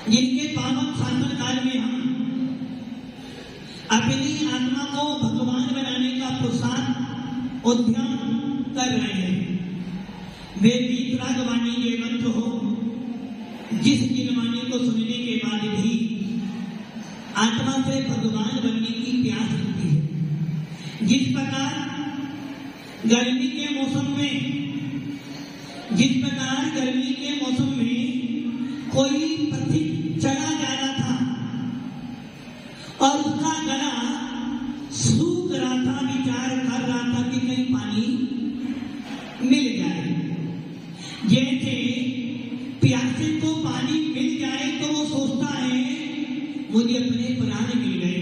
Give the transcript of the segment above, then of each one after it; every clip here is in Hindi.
जिनके पावन शासन काल में हम अपनी आत्मा को भगवान बनाने का पुरुषार्थ उद्यम कर रहे हैं। वे वीतराग वाणी ये मंत्र हो जिस जिनवाणी को सुनने के बाद भी आत्मा से भगवान बनने की प्यास होती है। जिस प्रकार गर्मी के मौसम में कोई पथिक चला जा रहा था और उसका गला सूख रहा था, विचार कर रहा था कि कहीं पानी मिल जाए। जैसे प्यासे को पानी मिल जाए तो वो सोचता है मुझे अपने प्राण मिल गए।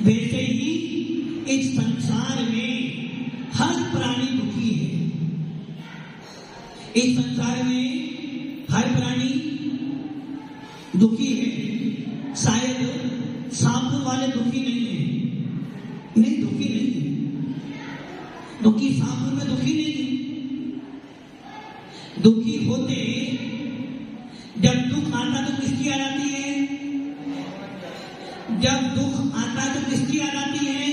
वैसे ही इस संसार में हर प्राणी दुखी है। इस संसार में हर प्राणी दुखी है। शायद सांप वाले दुखी नहीं है, नहीं दुखी नहीं है, दुखी सांप में दुखी नहीं है। दुखी होते जब दुख आता तो किसकी याद आती है? जब दुख आता तो किसकी याद आती है?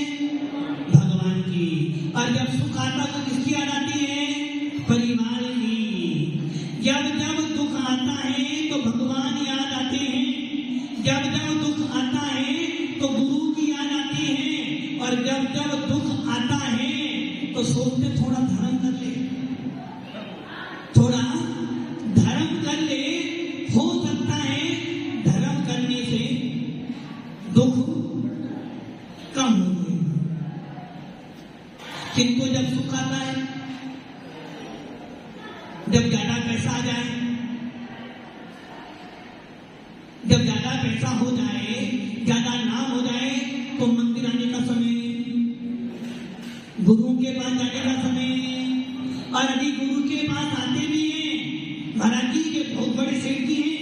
भगवान की। और जब सुख आता तो किसकी याद आती है? परिवार की। जब जब दुख आता है तो भगवान याद आते हैं, जब जब दुख आता है तो गुरु की याद आती है, और जब जब दुख आता है तो सोचते थोड़ा धर्म कर ले, थोड़ा धर्म कर ले। हो सकता है धर्म करने से दुख कम हो जाए। किंतु जब सुख आता है, जब ज्यादा पैसा आ जाए, जब ज्यादा पैसा हो जाए, ज्यादा नाम हो जाए, तो मंदिर आने का समय, गुरु के पास जाने का समय। और यदि गुरु के पास आते भी हैं, महाराज जी ये बहुत बड़े सेठ जी हैं।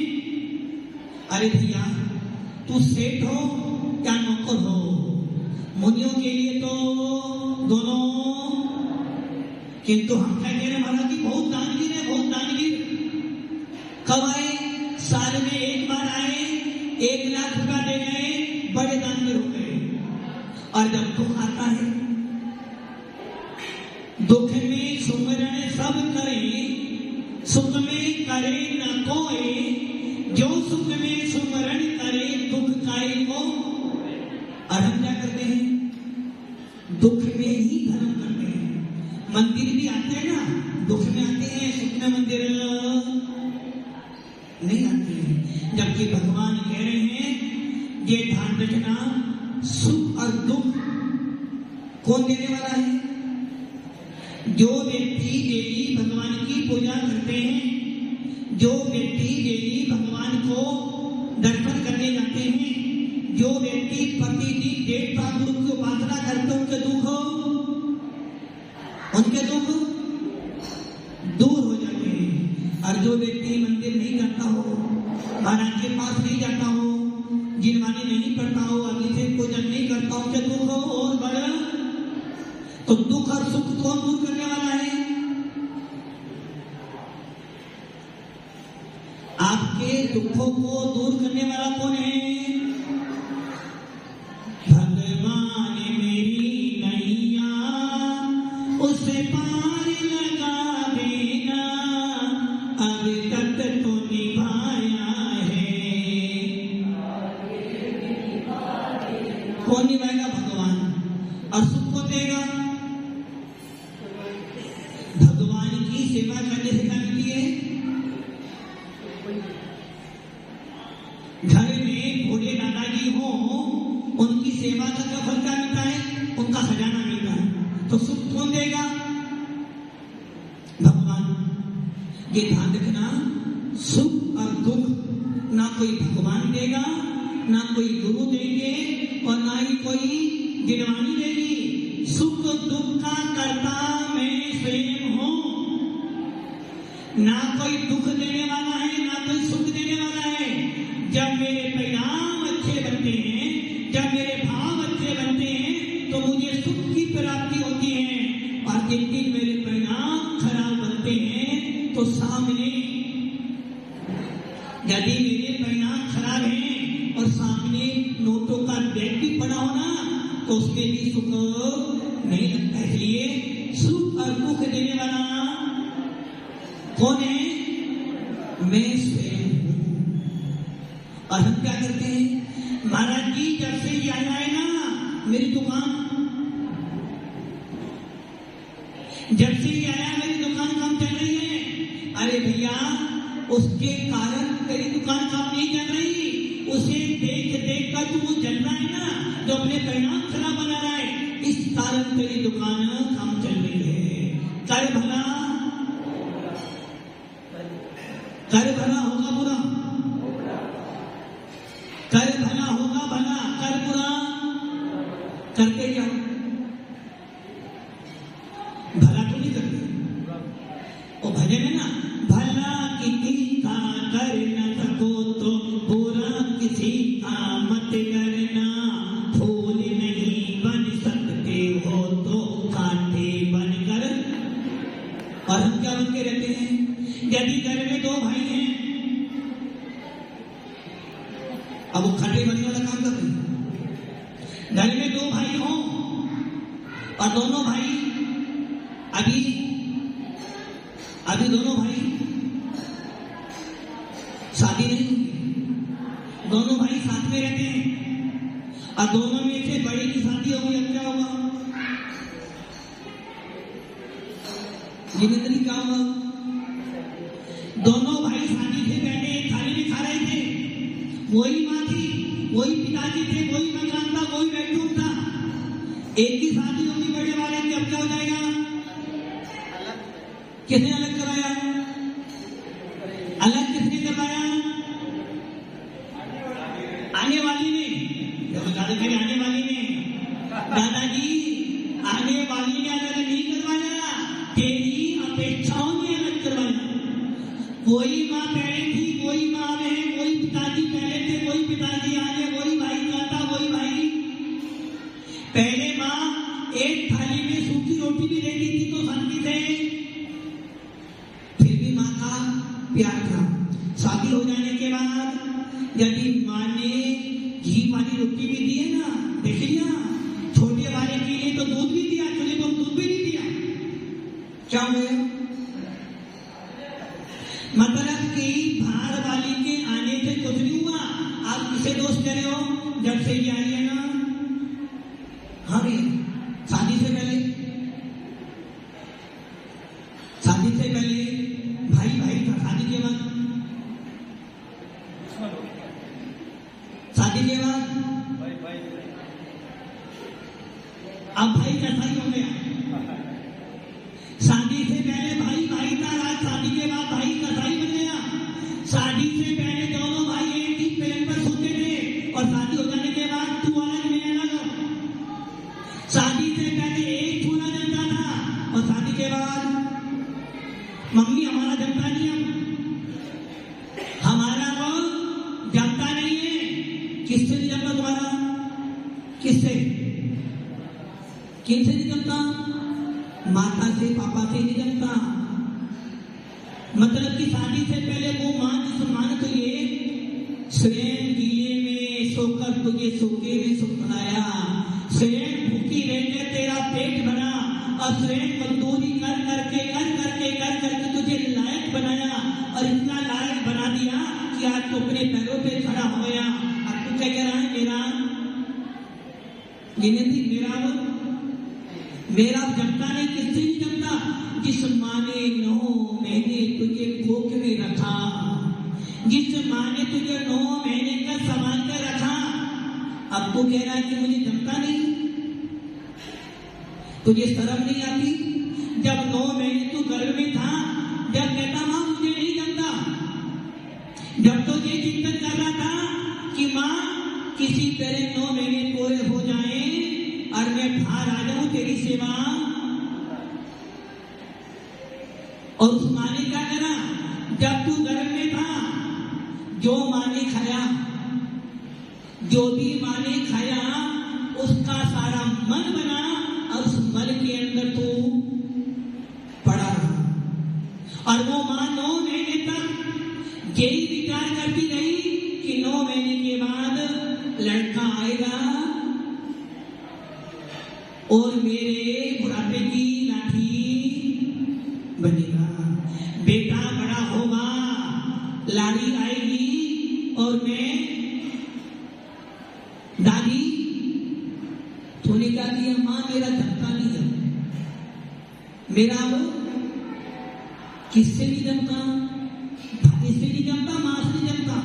अरे भैया तू सेठ हो या नौकर हो, मुनियों के लिए तो दोनों। किंतु हम क्या कह रहे हैं, महाराज जी बहुत दानवीर है, बहुत दानवीर। कब आए? साल में एक बार आए, 1 लाख रुपया दे गए, बड़े दानवीर हो गए। और जब दुख आता है, दुख में सुमरण सब करे, सुख में करे न कोई। जो सुख में सुमरण करे, दुख काहे को। और हम क्या करते हैं? दुख में ही धर्म करते हैं। मंदिर भी आते हैं ना, दुख में आते हैं, सुख में मंदिर नहीं आते हैं। जबकि भगवान कह रहे हैं ये ध्यान रखना, सुख और दुख कौन देने वाला है? जो व्यक्ति देवी भगवान की पूजा करते हैं, जो व्यक्ति डेली भगवान को दर्शन करने जाते हैं, जो व्यक्ति प्रतिदिन देवता गुरु की उपासना करते हैं, उनके दुख दूर हो जाते हैं। और जो व्यक्ति मंदिर नहीं जाता हो, महाराज के पास नहीं जाता हो, जिनवानी नहीं पढ़ता हो, अभिषेक पूजन नहीं करता हो, उनके दुख और बढ़, तो दुख और सुख कौन दूर करने वाला है? आपके दुखों को दूर करने वाला कौन है? भगवान मेरी नैया उसे पार लगा देना, अब तक तो निभाया है। कौन निभाएगा? भगवान। और सुख को देगा? भगवान की सेवा करने से क्या मिलती है? घर में भोले दादाजी हो, उनकी सेवा का क्या फल क्या मिलता है? उनका खजाना मिलता है। तो सुख कौन देगा? भगवान। ये ध्यान रखना, सुख और दुख ना कोई भगवान देगा, ना कोई गुरु देंगे, और ना ही कोई गिरवानी देगी। सुख दुख का कर्ता मैं स्वयं हूं। ना कोई दुख देने वाला है, ना कोई सुख देने वाला है। जब मेरे परिणाम अच्छे बनते हैं, जब मेरे भाव अच्छे बनते हैं, तो मुझे सुख की प्राप्ति होती है। और जिन दिन मेरे परिणाम खराब बनते हैं, तो सामने यदि मेरे परिणाम खराब हैं और सामने नोटों का बैग भी पड़ा हो ना, तो उसमें भी सुख नहीं लगता। इसलिए सुख और दुख देने वाला कौन है? मैं स्वयं हूं। और हम क्या करते हैं? महाराज जी जब से ये आया है ना मेरी दुकान, जब से ये आया मेरी दुकान काम चल रही है। अरे भैया, उसके कारण तेरी दुकान काम नहीं चल रही। उसे देख देख कर तू जल रहा है ना, जो अपने परिणाम खराब बना रहा है, इस कारण तेरी दुकान काम चल रही है। कर भला, कर भला होगा बुरा, कर भला होगा भला, कर बुरा करके जाओ। भला तो नहीं करते। वो भजन है ना, भला किसी का कर न सको तो बुरा किसी का मत करना। फूल नहीं बन सकते हो तो कांटे बनकर। और हम क्या बन के रहते हैं? यदि घर में दो भाई हैं, अब वो खटे बनने वाला काम करते हैं। घर में दो भाई हों और दोनों भाई अभी दोनों भाई शादी नहीं हुई, दोनों भाई साथ में रहते हैं, और दोनों में से बड़े की शादी होगी। अब क्या होगा? जिंदगी क्या होगा? दोनों भाई शादी से पहले एक थाली में खा रहे थे। वही माँ थी, वही पिताजी थे, वही मकान था, वही बेडरूम था। एक ही शादी होगी बड़े वाले की। अब क्या हो जाएगा? किसने अलग करवाया? अलग किसने करवाया? आने वाली ने। जब दादाजी आने वाली ने, दादाजी आने वाली ने अलग नहीं करवाया, तेरी अपेक्षाओं ने अलग करवाया। वही माँ पहले थी, वही माँ है, वही पिताजी पहले थे, वही पिताजी आगे, वही भाई था, वही भाई। पहले माँ एक थाली में सूखी रोटी भी देती थी तो शांति से, फिर भी माँ का प्यार था। शादी हो जाने के बाद यदि माँ ने घी वाली रोटी भी दी है ना, देख लिया, छोटे वाले के लिए तो दूध भी दिया, तुझे तो दूध भी नहीं दिया। क्या हुआ? मतलब कि बाहर वाली के आने से कुछ नहीं हुआ। आप किसे दोष दे रहे हो? जब से ये आई है ना, हाँ भैया, शादी से पहले भाई भाई था, शादी के बाद अब भाई कसाई हो गया। शादी से पहले भाई भाई था, आज शादी के बाद भाई कसाई बन गया। किससे? किनसे नहीं जमता? माता से, पापा से नहीं जमता। मतलब कि शादी से पहले वो मां जिस मां ने तुझे स्वयं दिए में सोकर तुझे सोके में सुखलाया, स्वयं भूखी रहकर तेरा पेट भरा और स्वयं मजदूरी कर करके तुझे लायक बनाया और इतना लायक बना दिया कि आज तू अपने पैरों पे खड़ा हो गया। अब तू क्या कह रहा है? मेरा जमता नहीं। किससे नहीं जमता? जिस माँ ने 9 महीने तुझे कोख में रखा, जिस माँ ने तुझे 9 महीने का संभाल कर रखा, अब तू कह रहा है कि मुझे जमता नहीं। तुझे शर्म नहीं आती? जब 9 महीने तू गर्भ में था, जब कहता माँ मुझे नहीं जमता, जब तो ये चिंतन कर रहा था कि माँ किसी तरह 9 महीने पूरे हो जाए और मैं बाहर आ जाऊं तेरी सेवा। और उस माँ ने क्या करा? जब तू गर्भ में था, जो माँ ने खाया, जो भी माँ ने खाया, उसका सारा मन बना और उस मन के अंदर तू पड़ा रहा। और वो माँ 9 महीने तक यही विचार करती रही कि 9 महीने के बाद लड़का आएगा और मेरे बुढ़ापे की लाठी बनेगा, बेटा बड़ा होगा, लाड़ी आएगी और मैं दादी। तूने क्या किया? माँ मेरा धक्का नहीं है, मेरा वो किससे नहीं जमता? इससे नहीं जमता, माँ से नहीं जमता।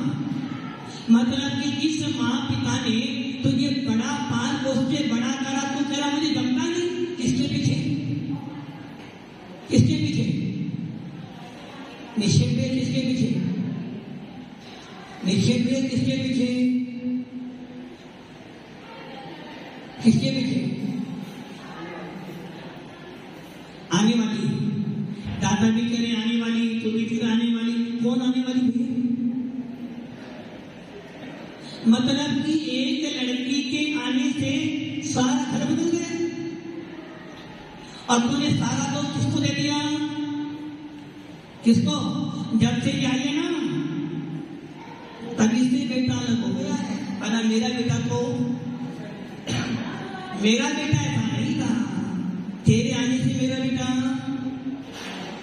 मतलब कि जिस माँ पिता ने तुझे बड़ा पाल पोस के बड़ा करा, तू करा मुझे जमता नहीं। किसके पीछे? किसके पीछे? निक्षेप किसके पीछे? निक्षेप किसके पीछे? किसके पीछे? आने वाली। दादा भी कह रहे आने वाली, तू भी फिर आने वाली। कौन आने वाली भैया? मतलब कि एक लड़की के आने से सारा घर बदल गया और तूने सारा दोष किसको दे दिया? किसको? जब से आई है ना तभी से बेटा अलग हो गया है। अरे मेरा बेटा ऐसा नहीं था, तेरे आने से मेरा बेटा।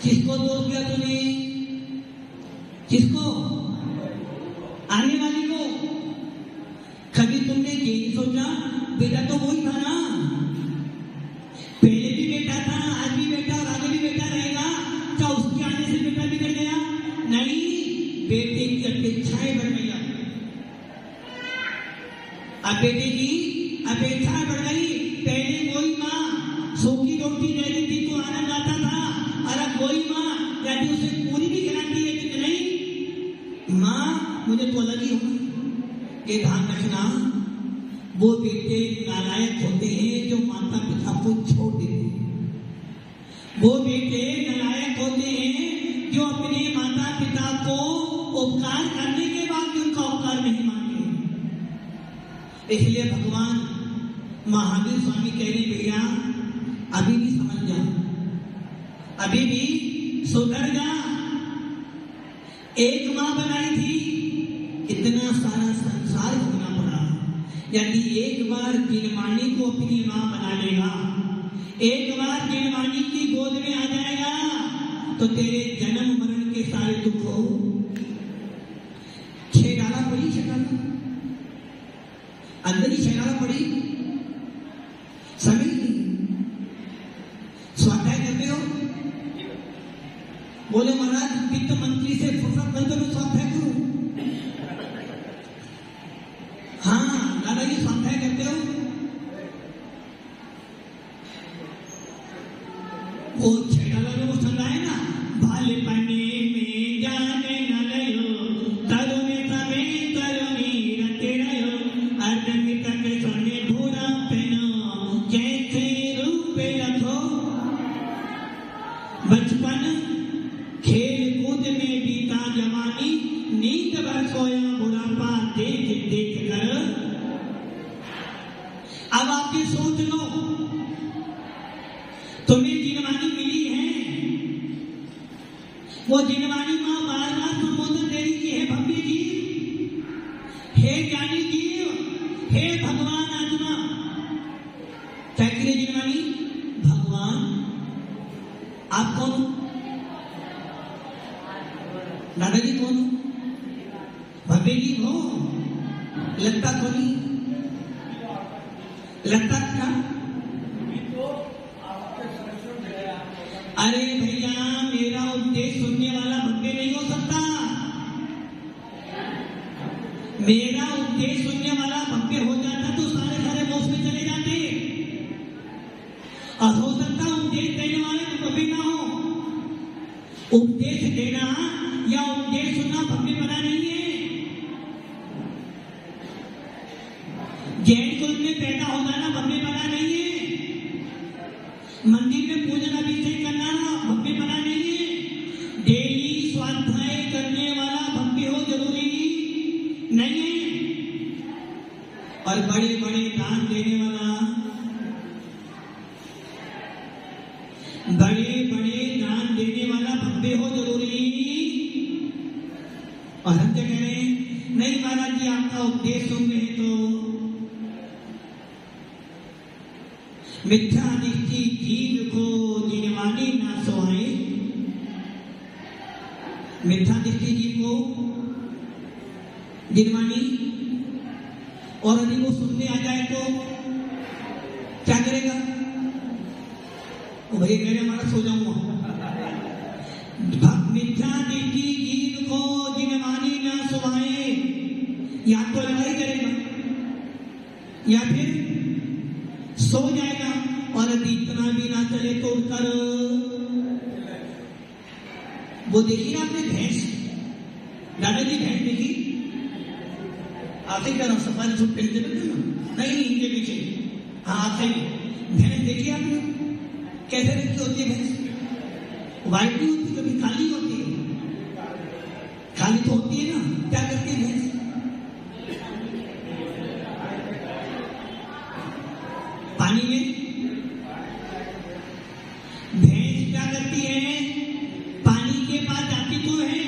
किसको दोष दिया तूने? किसको? आने वाली को। कभी तुमने ये नहीं सोचा बेटा तो वही था ना, पहले भी बेटा था, आज भी बेटा और आगे भी बेटा रहेगा, क्या उसके आने से बेटा बिगड़ गया? नहीं, बेटे की अपेक्षाएं बढ़ गई। अब बेटे की अपेक्षाएं बढ़ गई। पहले वही माँ सूखी रोटी दे रही थी तो आनंद आता था, और अब वही माँ यदि उसे पूरी भी खिलाती है कि नहीं माँ मुझे तो अलग ही होगा। ये ध्यान रखना, वो बेटे नालायक होते हैं जो माता पिता को छोड़ देते हैं। वो बेटे नालायक होते हैं जो अपने माता पिता को उपकार करने के बाद भी उनका उपकार नहीं मानते। इसलिए भगवान महावीर स्वामी कह रहे भैया अभी भी समझ जा, अभी भी सुधर जा। एक माँ बनाई थी, इतना सारा संसार घूमना पड़ा। यदि एक बार दिलवानी को अपनी माँ बना लेगा, एक बार दिलवानी की गोद में आ जाएगा, तो तेरे जन्म मरण के सारे दुख हो छेड़ाला पड़ी, छेड़ाला अंदर ही छेड़ाला पड़ी। समझ स्वाध्याय करते हो? बोले महाराज वित्त मंत्री से फुर्सत नहीं तो मैं स्वाध्याय करूं। हाँ दादाजी स्वाध्याय करते हो? वो छेड़ाला में वो समझाए ना, भाले पन्ने में जाने न लयो, तरुणी तमे तरुणी रते रहो, अर्धमी तक सोने भूरा पहनो, जैसे रूप रखो। बचपन खेल कूद हे भगवान आत्मा चैत्य जिनवानी भगवान आप कौन हो? दादाजी कौन हो? भव्य जी हो? लगता कोनी लगता क्या? अरे भैया मेरा उपदेश सुनने वाला भव्य नहीं हो सकता। मेरा उपदेश सुनने वाला भव्य हो जाता तो सारे सारे मोक्ष में चले जाते। और हो सकता उपदेश देने वाले तो भव्य ना हो। उपदेश देना या उपदेश सुनना भव्य बना नहीं है। जैन कुल में पैदा हो जाना भव्य बना नहीं है। मंदिर में पूजन अभिषेक करना भव्य बना नहीं है। डेली स्वाध्याय करने वाला भव्य हो जरूरी नहीं है। और बड़े बड़े दान देने वाला भव्य हो जरूरी। और हम क्या कह रहे हैं? नहीं महाराज जी आपका उपदेश सुन रहे तो मिथ्या दृष्टि जीव को जिनवानी ना सोहाए। मिथ्या दृष्टि जीव को जिनवानी, और यदि वो सुनने आ जाए तो क्या करेगा? भैया कह रहे हमारा सो जाऊंगा। मिथ्या दृष्टि जीव को जिनवानी ना सोहाए, या तो लड़ाई करेगा या फिर सो जाएगा। और यदि इतना भी ना चले तो उठकर वो देखी ना आपने भैंस, दादाजी भैंस देखी? आते क्या ना सफारी सूट पहनते ना? नहीं इनके पीछे, हाँ आते ही भैंस देखी आपने? कैसे रंग की होती है भैंस? व्हाइट भी होती, कभी काली होती है। काली तो होती है ना, क्या करती है भैंस? पानी में भैंस क्या करती है? पानी के पास जाती तो है।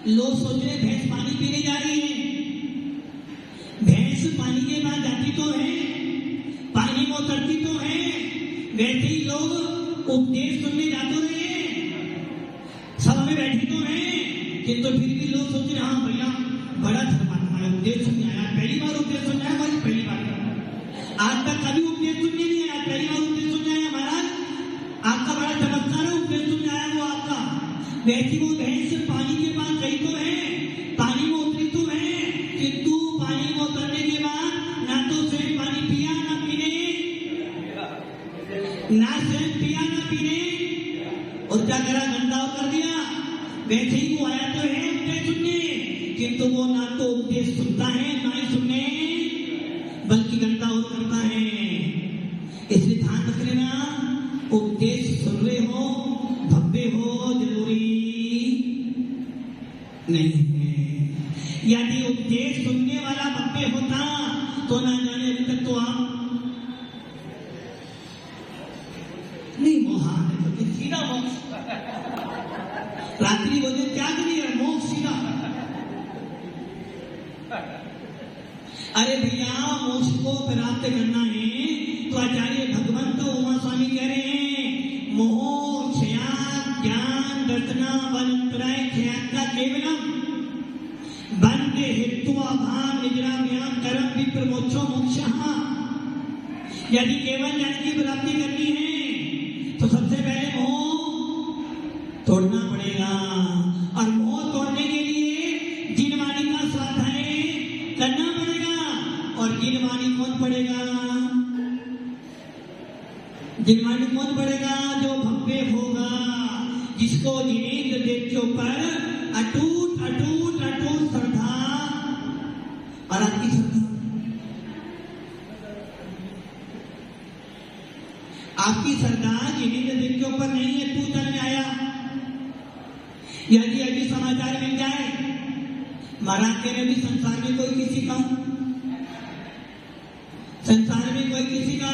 लोग सोच रहे भैंस पानी पीने जा रही है। भैंस पानी के पास जाती तो है, पानी में उतरती तो है। वैसे ही लोग उपदेश सुनने जाते रहे, सब में बैठी तो है, किंतु फिर भी लोग सोच रहे हाँ भैया बड़ा धर्मात्मा है, उपदेश सुनने आया। पहली बार उपदेश सुनने आया भाई, पहली बार। आज तक कभी उपदेश सुनने नहीं आया, पहली बार उपदेश सुनने आया। महाराज आपका बड़ा चमत्कार है, उपदेश सुनने आया वो आपका। वैसी वो भैंस पानी के पास गई तो है, पानी में उतरी तो है, किंतु पानी में उतरने के बाद ना तो स्वयं पानी पिया ना पीने, ना स्वयं पिया ना पीने, और क्या करा? गंदा कर दिया। वैसे ही वो आया तो है उपदेश सुनने, किंतु वो ना तो उपदेश सुनता है ना ही सुनने, बल्कि गंदा और करता है। इसलिए ध्यान रख लेना, उपदेश सुन रहे हो भव्य हो जरूरी नहीं है। यदि उपदेश सुनने वाला भव्य होता तो ना जाने अभी तक तो आप नहीं मोहान है, सीधा मोक्ष। रात्रि भोजन त्याग नहीं, मोक्ष सीधा। अरे भैया मोक्ष को प्राप्त करना है तो आचार्य भगवंत उमा स्वामी कह रहे हैं मोह क्षयात् ज्ञान रचना वनत्रय क्षयात्ता केवलम बंदे हेतुआ भाव निद्राभ्याम कर्म विप्रमोक्षो मोक्षः। यदि केवल ज्ञान की प्राप्ति करनी है तो सबसे पहले मोह तोड़ना पड़ेगा। और मोह तोड़ने के लिए जिनवाणी का स्वाध्याय करना पड़ेगा। और जिनवाणी कौन पड़ेगा? जिनवाणी कौन पड़ेगा? जो भव्य होगा, जिसको जिनेंद्र देव के ऊपर अटूट अटूट अटूट श्रद्धा। और आपकी श्रद्धा, आपकी श्रद्धा जिनेंद्र देव के ऊपर नहीं है, तू चलने आया। यदि अभी समाचार मिल जाए महाराज के भी संसार में कोई किसी का, संसार में कोई किसी का,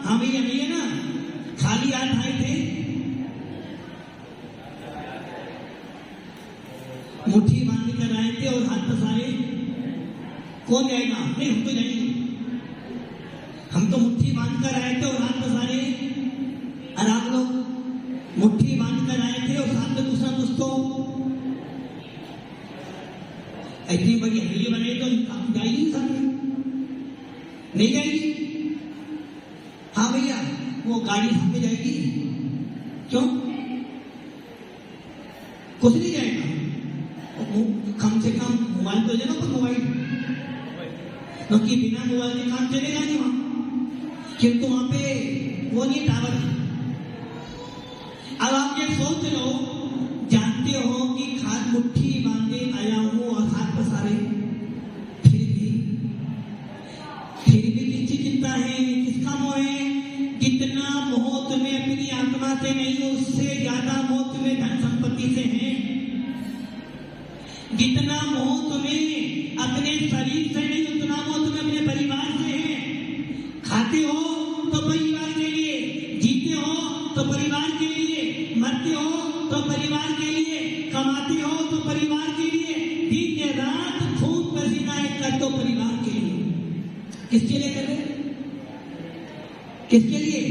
हाँ भैया नहीं है ना, खाली हाथ आए थे, मुट्ठी बांध कर आए थे और हाथ पसारे, कौन जाएगा? नहीं, हम तो जाएंगे, हम तो मुट्ठी बांध कर आए थे और रात में सारे, और आप लोग मुट्ठी बांध कर आए थे और साथ में कुछ ना कुछ तो इतनी बड़ी हवेली बनाई तो जाएगी साथ में? नहीं जाएगी? हाँ भैया, वो गाड़ी सामने जाएगी, क्यों? कुछ नहीं जाएगा, कम से कम मोबाइल तो लेना, पर मोबाइल, क्योंकि बिना मोबाइल के काम चलेगा नहीं वहां, किंतु वहां पे वो नहीं टावर। अब आप ये सोच लो, जानते हो कि खाद मुट्ठी बांधे आया हूं और हाथ पसारे, फिर भी किसकी चिंता है, किसका मोह है? जितना मोह तुम्हें अपनी आत्मा से नहीं, उससे ज्यादा मोह तुम्हें धन संपत्ति से है। जितना मोह तुम्हें अपने शरीर से नहीं, उतना मोह तुम्हें अपने परिवार से है। खाते हो तो परिवार के लिए, जीते हो तो परिवार के लिए, मरते हो तो परिवार के लिए, कमाते हो तो परिवार के लिए, दिन रात खून पसीना एक कर दो परिवार के लिए। किसके लिए कर रहे? किसके लिए?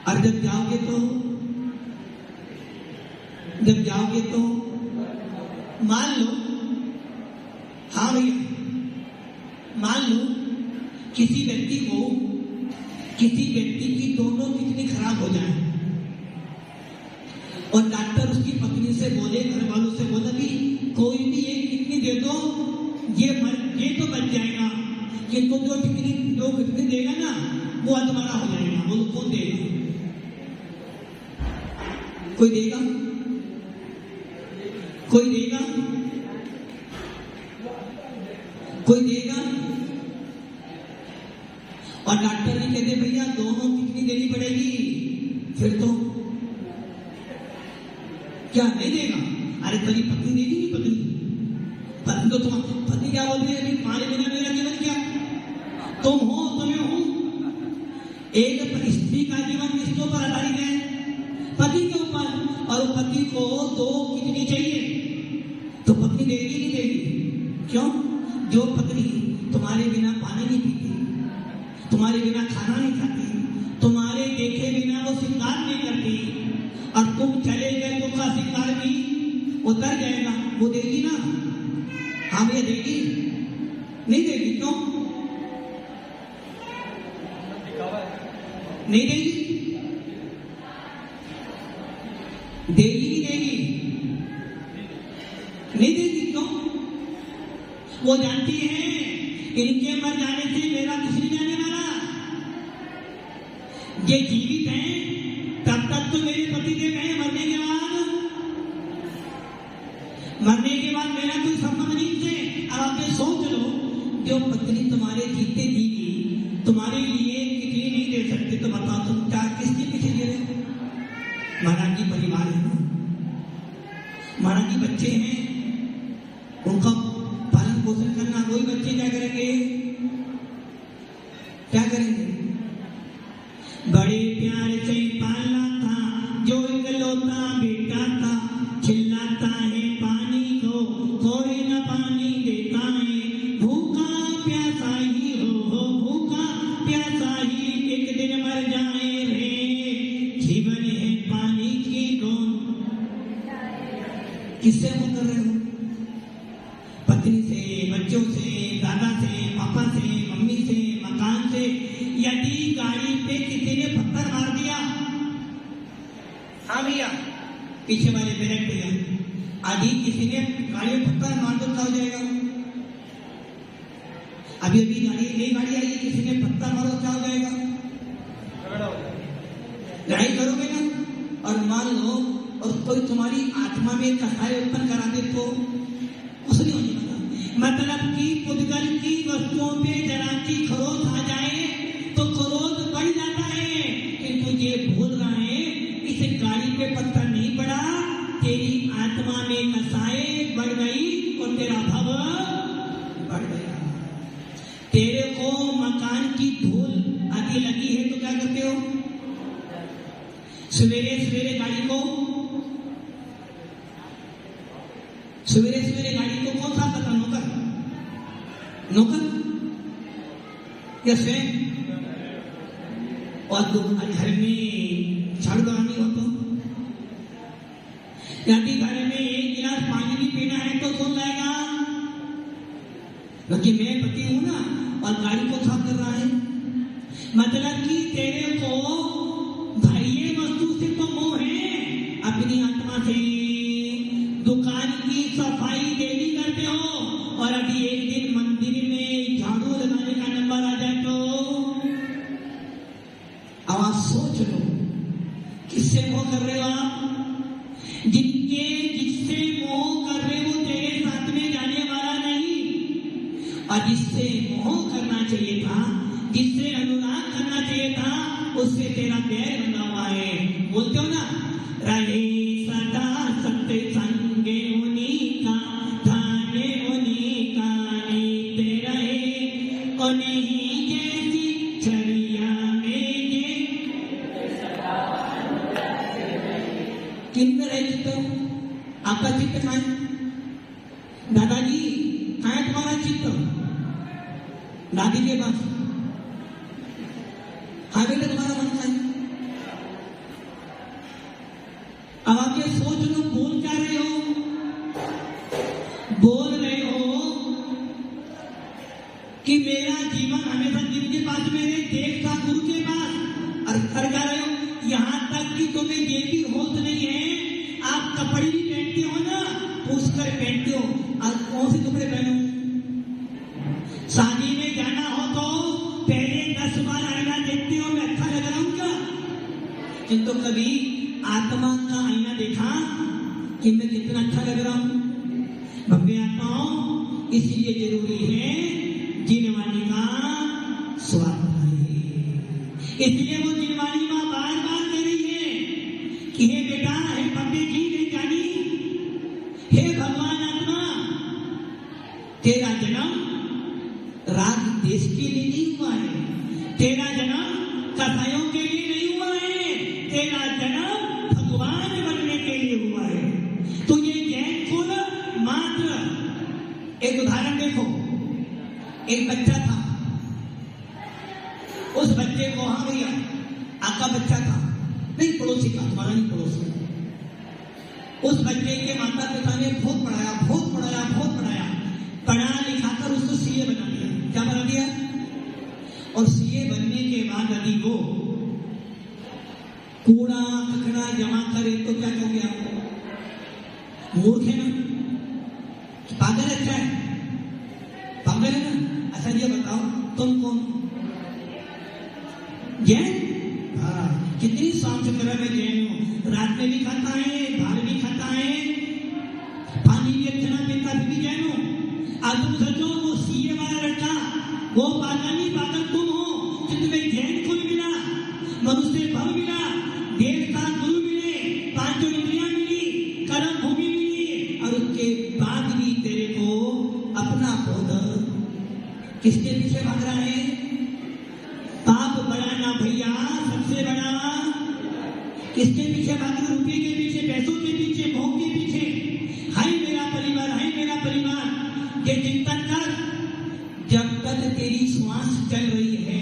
और जब जाओगे तो मान लो, हाँ भैया, मान लो किसी व्यक्ति की दोनों किडनी खराब हो जाए और डॉक्टर उसकी पत्नी से बोले, घर वालों से बोला कि कोई भी एक किडनी दे दो, ये तो बच जाएगा, किंतु जो किडनी देगा ना वो अधमरा हो जाएगा। बोलो कौन देगा? कोई देगा? कोई देगा? कोई देगा? और डॉक्टर ने कहते भैया दोनों किडनी देनी पड़ेगी, फिर तो क्या नहीं देगा? अरे तेरी पत्नी देगी नहीं? पत्नी तो पत्नी क्या बोलती है? तुम्हारे बिना मेरा जीवन क्या? तुम हो, तुम्हें हो। एक स्त्री का जीवन किसके ऊपर आधारित है? पति के ऊपर। और पति को 2 किडनी चाहिए, तो पत्नी देगी नहीं देगी? क्यों? जो पत्नी तुम्हारे बिना पानी नहीं पीती, तुम्हारे बिना खाना नहीं खाती, तुम्हारे देखे बिना वो श्रृंगार नहीं करती, और तुम चले गए तो उसका श्रृंगार भी उतर जाएगा, वो देगी ना? हाँ भैया देगी? नहीं देगी? क्यों नहीं देगी? देगी नहीं देगी? नहीं देगी। क्यों? वो जानती है इनके मर जाने से मेरा कुछ नहीं जाने वाला। ये जीवित हैं तब तक तो मेरे पति देव हैं, मरने के बाद मेरा कोई संबंध नहीं से। अब आप ये सोच लो, जो पत्नी तुम्हारे जीते जी तुम्हारे लिए किडनी नहीं दे सकते, तो बताओ तुम क्या किसके पीछे दे रहे? महाराज जी परिवार है ना, महाराज जी बच्चे हैं, उनका पालन पोषण करना। वही बच्चे क्या करेंगे? क्या करेंगे? बड़े प्यार से पाला था, जो इकलौता बेटा था, चिल्लाता है पानी को, कोई न पानी देता है, भूखा प्यासा ही हो, भूखा प्यासा ही एक दिन मर जाए रे, जीवन है पानी की गोंद। किससे वो कर रहे हो? पत्नी से, बच्चों से, दादा से, पापा से, मम्मी से, मकान से। यदि गाड़ी पे किसी ने पत्थर मार दिया, हाँ भैया पीछे वाले ब्रेक पे आदि किसी ने गाड़ी में पत्थर मार दो, क्या हो जाएगा? अभी नई गाड़ी आई है, किसी ने पत्थर मारो, क्या हो जाएगा? लड़ाई करोगे ना? और मान लो और कोई तुम्हारी आत्मा में कसाई उत्पन्न करा दे तो कुछ नहीं होने वाला। मतलब कि पुद्गल की वस्तुओं पे जरा की खरोच आ जाए तो क्रोध बढ़ जाता है, किंतु ये भूल रहा है इस गाड़ी पे पत्थर नहीं पड़ा, तेरी आत्मा में कसाई बढ़ गई और तेरा भव बढ़ गया। तेरे को मकान की धूल आदि लगी है तो क्या करते हो? सवेरे सवेरे गाड़ी को कौन साफ करता? नौकर। नौकर या स्वयं? और घर में झाड़ू लगानी हो तो, यदि घर में एक गिलास पानी भी पीना है तो कौन लाएगा? क्योंकि मैं पति हूं ना, और गाड़ी को साफ कर रहा है। मतलब कि तेरे को बाह्य वस्तु से तो मोह है, अपनी आत्मा से। दुकान की सफाई डेली करते हो, और अभी एक दिन मंदिर में झाड़ू लगाने का नंबर आ जाए तो अब आप सोच लो किससे मोह कर रहे हो आप? जिससे मोह कर रहे हो तेरे साथ में जाने वाला नहीं, और जिससे मोह करना चाहिए था, जिससे अनुराग करना चाहिए था, उससे तेरा बैर बना हुआ है। बोलते हो ना, रहे सदा सत्य संगे उन्हीं का, थाने उन्हीं का, नीते रहे उन्हीं जैसी छरिया में ये किन रहे चित्त? आपका चित्त कहाँ है? दादाजी कहाँ है तुम्हारा चित्त? दादी के पास। हाँ बेटा तुम्हारा मन कहाँ है? अब आप ये सोच लो, बोल क्या रहे हो? बोल रहे हो कि मेरा जीवन हमेशा जिनके पास मेरे देश का गुरु के पास, और कर क्या रहे हो? यहां तक कि तुम्हें ये भी होश नहीं है, आप कपड़े भी पहनते हो ना, पूछ कर पहनते हो। और कौन से कपड़े पहनो? शादी में जाना हो तो पहले 10 बार आईना देखते हो, मैं अच्छा लग रहा हूं क्या? किंतु कभी आत्मा का आईना देखा कि मैं कितना अच्छा लग रहा हूं? भव्य आत्माओं, इसलिए जरूरी है जिनवाणी का स्वाध्याय। इसलिए वो जिनवाणी मां बार बार कह रही है कि हे बेटा, हे पंडित जी, हे जानी, हे भगवान आत्मा, तेरा जन्म राज देश के लिए नहीं हुआ है, तेरा जन्म कसायों के लिए नहीं हुआ है, तेरा जन्म भगवान बनने के लिए हुआ है। तो ये जैन कुल मात्र एक उदाहरण देखो। एक बच्चा था, उस बच्चे को, हाँ भैया आपका बच्चा था, नहीं पड़ोसी का, तुम्हारा नहीं पड़ोसी। उस बच्चे के माता पिता ने बहुत पढ़ाया, बहुत पढ़ाया, बहुत पढ़ाया, पढ़ा लिखा कर उसको सीए बना दिया। क्या बना दिया? और सीए बनने के बाद यदि वो कूड़ा कचरा जमा करे तो क्या कहोगे आपको? मूर्ख है ना, पागल अच्छा है, पागल है ना। अच्छा ये बताओ, तुम कौन? जैन? हाँ, कितनी साफ सुथरा में जैन हो, रात में भी खाता है, बाहर भी खाता है, पानी भी अच्छा पीता, भी जैन हो। अब तुम सोचो, वो सीए वाला लड़का, वो पागल नहीं, पागल तुम हो कि तुम्हें जैन कुल मिला, मनुष्य भव मिला, देश का गुरु मिले, 5 इंद्रियां मिली, कर्म भूमि मिली, और उसके बाद भी तेरे को अपना बोध किसके पीछे भाग रहा है? पाप बड़ा ना भैया, सबसे बड़ा किसके पीछे भाग रहा? रुपये के पीछे, पैसों के पीछे, भोग के पीछे। हाय मेरा परिवार, हाय मेरा परिवार। ये चिंतन कर, जब तक तेरी श्वास चल रही है,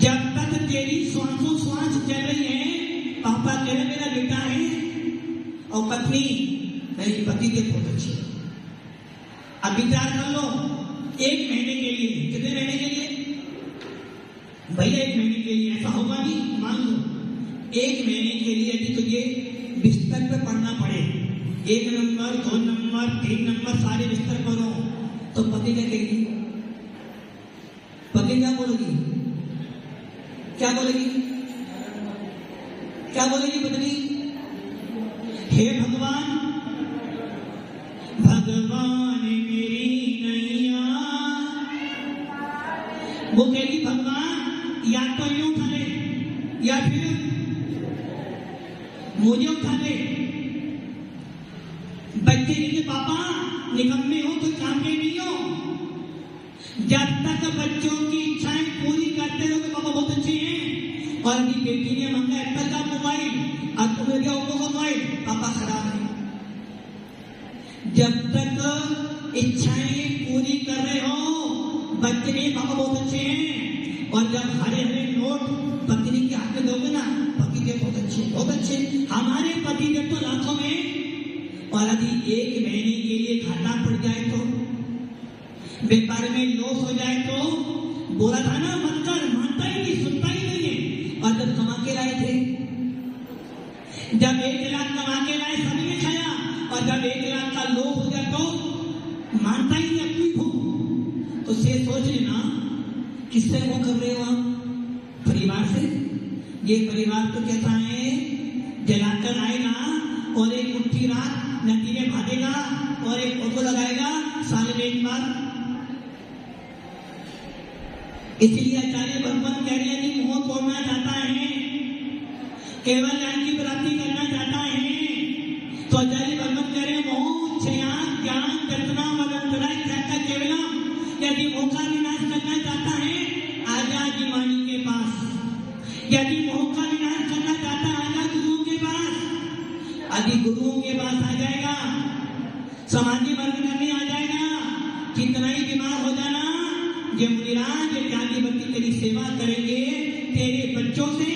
जब तक तेरी श्वासों श्वास चल रही है, पापा कह रहे मेरा बेटा है, और पत्नी मेरी पति के बहुत अच्छे। अब विचार कर लो, 1 महीने के लिए, कितने महीने के लिए भैया? 1 महीने के लिए। ऐसा होगा भी, मान लो 1 महीने के लिए यदि तुझे बिस्तर पे पड़ना पड़े, 1 नंबर, 2 नंबर, 3 नंबर सारे बिस्तर पर हो, तो पति क्या कहेगी? पति क्या बोलेगी? क्या बोलेगी? क्या बोलेगी पत्नी? हे भगवान, भगवान मेरी नैया। वो कहेगी भगवान या तो ये उठा ले, या फिर मुझे उठा ले। बच्चे कहते पापा निकम्मे हो तो काम के नहीं हो। जब तक बच्चों की इच्छाएं पूरी करते हो तो पापा बहुत अच्छे हैं, और अभी बेटी ने मांगा एप्पल का मोबाइल, अब तुम्हें क्या ओप्पो का मोबाइल, पापा खराब है। जब तक इच्छाएं पूरी कर रहे हो। बच्चे भी पापा बहुत अच्छे हैं, और जब हरे हरे नोट पत्नी के हाथ में दोगे ना, पति देव बहुत अच्छे बहुत अच्छे। हमारे पति देव तो लाखों में, और यदि 1 महीने के लिए घाटा पड़ जाए तो, व्यापार में लॉस हो जाए तो, बोला था ना मत कर, मानता ही नहीं, सुनता ही नहीं है। और जब कमा के लाए थे, जब 1 लाख कमा के लाए सभी ने खाया, और जब 1 लाख का लॉस हो जाए तो मानता ही नहीं अपनी को। तो से सोच लेना किससे वो कर रहे हो आप? परिवार से। ये परिवार तो कहता है जलाकर आएगा और एक मुट्ठी रात नदी में भागेगा और एक फोटो लगाएगा साल में 1 बार। इसलिए आचार्य भगवान कह रहे हैं मोह तोड़ना चाहता है, केवल ज्ञान की प्राप्ति करना चाहता है। तो आचार्य भगवान कह रहे हैं मोह छया ज्ञान दर्शना मदंतरा इच्छा केवलम। यदि मोह का विनाश करना चाहता है आजा जीवानी के पास। यदि मोह का विनाश करना चाहता है आजा गुरुओं के पास। यदि गुरुओं के पास आ जाएगा, समाधि वर्ग करने आ जाएगा, कितना ही बीमार हो जाना, ये मुनिराज ज्ञानीवती तेरी सेवा करेंगे, तेरे बच्चों से,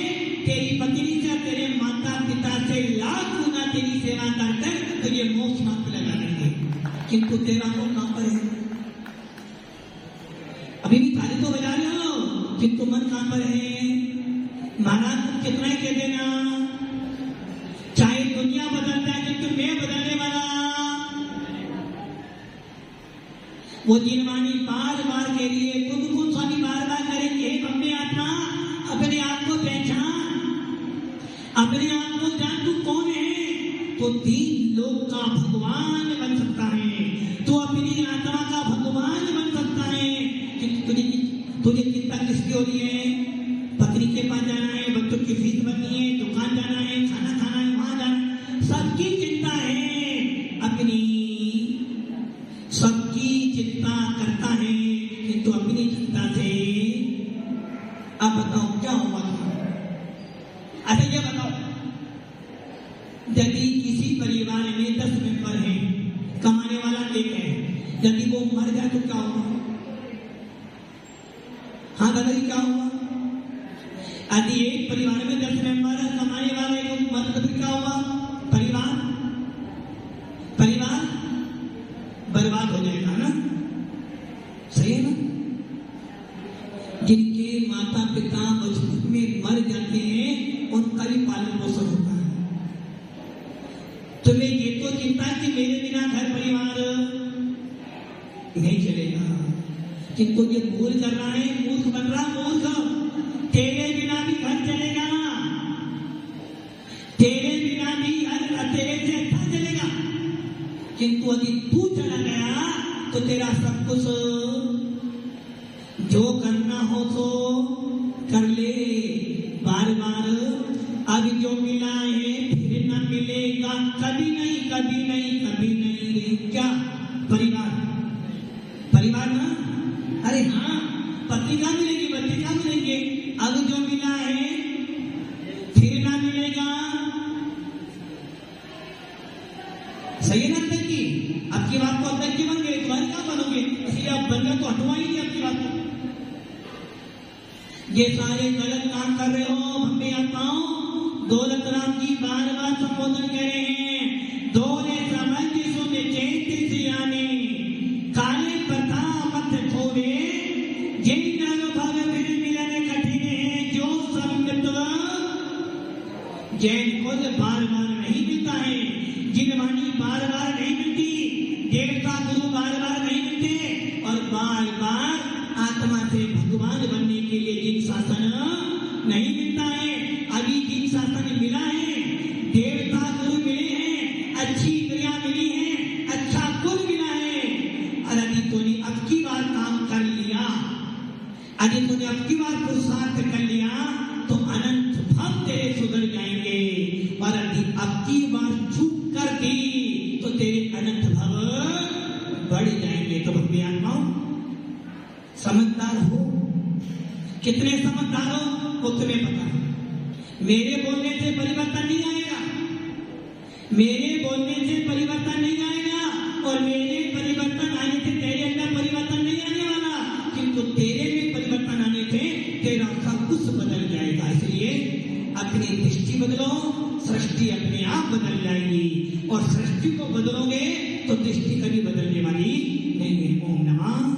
तेरी पत्नी से, तेरे माता पिता से लाख गुना तेरी सेवा करकर तो ये मोक्ष मार्ग पे लगा देंगे। किंतु तेरा मन कहां पर है? अभी भी ताली तो बजा रहे हो, किंतु मन कहां पर है? महाराज तुम कितना ही कह देना, चाहे दुनिया बदल जाए, किंतु मैं बदलने वाला। वो जिनवाणी बार बार के लिए तुमको स्वामी बार बार करेंगे, अपने आत्मा अपने आप को पहचान, अपने आप को जान तू कौन है। तो 3 लोक का भगवान बन सकता है, तो अपनी आत्मा का भगवान बन सकता है। तुझे चिंता किसकी हो रही है? पत्नी के पास जाना है, बच्चों की फीस भरनी है, दुकान जाना है, खाना खाना है, वहां जाना, सबकी चिंता है अपनी, सबकी चिंता करता है, किंतु अपनी चिंता से। अब बताओ क्या हुआ? अच्छा ये बताओ, यदि किसी परिवार में 10 मेंबर हैं, कमाने वाला 1 है, यदि वो मर जाए तो क्या होगा? हाँ दादाजी क्या होगा? यदि एक परिवार में 10 मेंबर है, कमाने वाले लोग मर तो क्या होगा? परिवार बर्बाद हो जाएगा ना, सही है ना? जिनके माता पिता बचपन में मर जाते हैं उनका भी पालन पोषण होता है। तुम्हें ये तो चिंता कि मेरे बिना घर परिवार नहीं चलेगा, किंतु ये भूल कर रहा है, मूर्ख बन रहा, मूर्ख। तेरे बिना भी घर चलेगा, तेरे बिना भी तेरे से अच्छा चलेगा, किंतु यदि तू चला गया तो तेरा सब कुछ जो करना हो तो कर ले। बार बार अब जो मिला है फिर न मिलेगा, कभी नहीं कभी नहीं कभी नहीं। क्या परिवार ना? अरे हाँ, पत्नी कहाँ मिलेगी, बच्चे कहाँ मिलेंगे? अब जो मिला है फिर ना मिलेगा। सही है ना अध्यक्ष जी? आपकी बात को अध्यक्ष जी बन गए, तुम्हारी क्या बनोगे? इसलिए आप बन गए तो हटवा ही नहीं आपकी बात को। ये सारे गलत काम कर रहे हो भक्ति आत्माओं। दौलत राम जी बार बार संबोधन कर रहे हैं, दोने समझ सुन चेत सियाने, काले प्रथा मत खोवे, जिन नग भग फिर मिलन कठिन है, जो संगत जैन खुद बार बार नहीं मिलता है, जिनवाणी बार बार नहीं मिलती, देवता गुरु बार बार नहीं मिलते, और बार बार आत्मा से भगवान बनने के लिए जिन शासन नहीं मिलता है। अभी जिन शासन मिला है, देवता गुरु मिले हैं, अच्छी क्रिया मिली है, अच्छा कुल मिला है, और यदि तूने अब की बार काम कर लिया, यदि तूने अब की बार पुरुषार्थ कर लिया तो अनंत भव तेरे सुधर जाएंगे, और यदि अब की बार चूक कर दी तो तेरे अनंत भव बढ़ जाएंगे। तो भक्ति आत्माओं समझदार हो, कितने समझदार हो वो तुम्हें पता है। मेरे बोलने से परिवर्तन नहीं आएगा, मेरे बोलने से परिवर्तन नहीं आएगा, और मेरे परिवर्तन आने से तेरे अंदर परिवर्तन नहीं आने वाला, किंतु तेरे में परिवर्तन आने से तेरा सब कुछ बदल जाएगा। इसलिए अपनी दृष्टि बदलो, सृष्टि अपने आप बदल जाएगी। और सृष्टि को बदलोगे तो दृष्टि कभी बदलने वाली नहीं है। ओम नमः